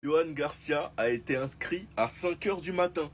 Johan Garcia a été inscrit à 5 heures du matin.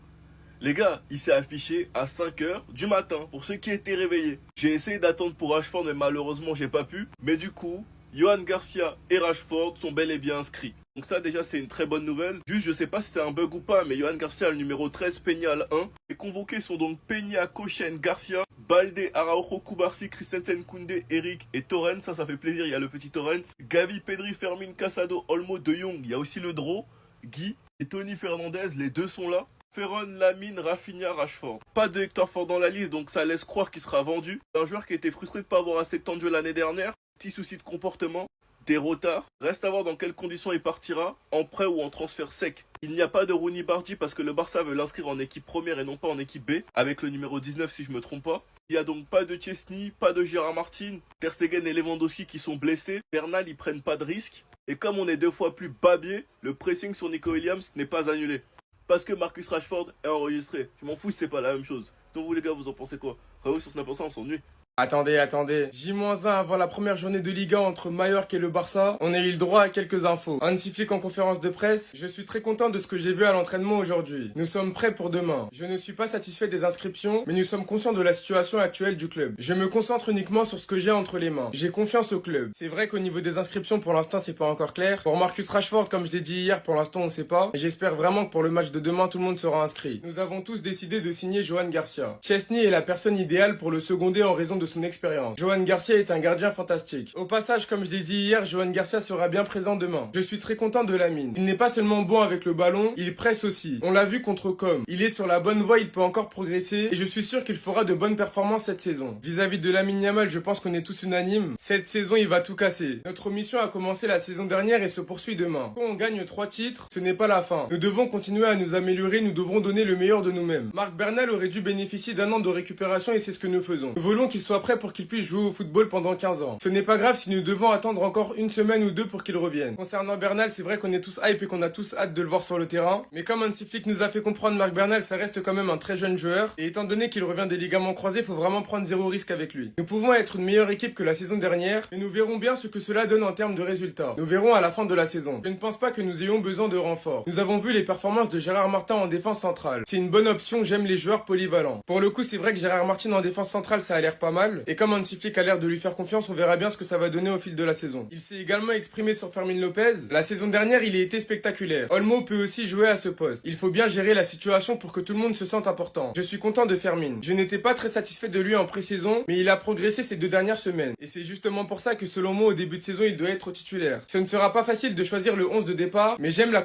Les gars, il s'est affiché à 5 heures du matin pour ceux qui étaient réveillés. J'ai essayé d'attendre pour Rashford mais malheureusement j'ai pas pu. Mais du coup, Johan Garcia et Rashford sont bel et bien inscrits. Donc ça déjà c'est une très bonne nouvelle. Juste je sais pas si c'est un bug ou pas, mais Johan Garcia le numéro 13, Peña le 1. Les convoqués sont donc Peña, Kochen, Garcia, Balde, Araujo, Kubarsi, Christensen, Koundé, Eric et Torrens. Ça fait plaisir, il y a le petit Torrens. Gavi, Pedri, Fermin, Casado, Olmo, De Jong. Il y a aussi le Draw, Guy et Tony Fernandez, les deux sont là. Ferron, Lamine, Rafinha, Rashford. Pas de Hector Ford dans la liste, donc ça laisse croire qu'il sera vendu. Un joueur qui était frustré de ne pas avoir assez de temps de jeu l'année dernière. Petit souci de comportement. Des retards. Reste à voir dans quelles conditions il partira, en prêt ou en transfert sec. Il n'y a pas de Rooney Bardi parce que le Barça veut l'inscrire en équipe première et non pas en équipe B, avec le numéro 19 si je me trompe pas. Il n'y a donc pas de Chesney, pas de Gérard Martin, Ter Stegen et Lewandowski qui sont blessés. Bernal, ils prennent pas de risque. Et comme on est deux fois plus babier, le pressing sur Nico Williams n'est pas annulé. Parce que Marcus Rashford est enregistré. Je m'en fous si c'est pas la même chose. Donc vous les gars, vous en pensez quoi? Raoult sur Snap, on s'ennuie. Attendez. J-1 avant la première journée de Liga entre Mallorca et le Barça, on a eu le droit à quelques infos. Hansi Flick en conférence de presse, je suis très content de ce que j'ai vu à l'entraînement aujourd'hui. Nous sommes prêts pour demain. Je ne suis pas satisfait des inscriptions, mais nous sommes conscients de la situation actuelle du club. Je me concentre uniquement sur ce que j'ai entre les mains. J'ai confiance au club. C'est vrai qu'au niveau des inscriptions, pour l'instant, c'est pas encore clair. Pour Marcus Rashford, comme je l'ai dit hier, pour l'instant, on sait pas. Mais j'espère vraiment que pour le match de demain, tout le monde sera inscrit. Nous avons tous décidé de signer Johan Garcia. Chesney est la personne idéale pour le seconder en raison de son expérience. Johan Garcia est un gardien fantastique. Au passage, comme je l'ai dit hier, Johan Garcia sera bien présent demain. Je suis très content de Lamine. Il n'est pas seulement bon avec le ballon, il presse aussi. On l'a vu contre Com. Il est sur la bonne voie, il peut encore progresser et je suis sûr qu'il fera de bonnes performances cette saison. Vis-à-vis de Lamine Yamal, je pense qu'on est tous unanimes. Cette saison, il va tout casser. Notre mission a commencé la saison dernière et se poursuit demain. Quand on gagne 3 titres, ce n'est pas la fin. Nous devons continuer à nous améliorer, nous devrons donner le meilleur de nous-mêmes. Marc Bernal aurait dû bénéficier d'un an de récupération et c'est ce que nous faisons. Nous voulons qu'il soit prêt pour qu'il puisse jouer au football pendant 15 ans. Ce n'est pas grave si nous devons attendre encore une semaine ou deux pour qu'il revienne. Concernant Bernal, c'est vrai qu'on est tous hype et qu'on a tous hâte de le voir sur le terrain. Mais comme Hansi Flick nous a fait comprendre, Marc Bernal, ça reste quand même un très jeune joueur. Et étant donné qu'il revient des ligaments croisés, faut vraiment prendre zéro risque avec lui. Nous pouvons être une meilleure équipe que la saison dernière, mais nous verrons bien ce que cela donne en termes de résultats. Nous verrons à la fin de la saison. Je ne pense pas que nous ayons besoin de renforts. Nous avons vu les performances de Gérard Martin en défense centrale. C'est une bonne option, j'aime les joueurs polyvalents. Pour le coup, c'est vrai que Gérard Martin en défense centrale, ça a l'air pas mal. Et comme Hansi Flick a l'air de lui faire confiance, on verra bien ce que ça va donner au fil de la saison. Il s'est également exprimé sur Fermin Lopez. La saison dernière, il a été spectaculaire. Olmo peut aussi jouer à ce poste. Il faut bien gérer la situation pour que tout le monde se sente important. Je suis content de Fermin. Je n'étais pas très satisfait de lui en pré-saison, mais il a progressé ces 2 dernières semaines. Et c'est justement pour ça que selon moi, au début de saison, il doit être titulaire. Ce ne sera pas facile de choisir le 11 de départ, mais j'aime la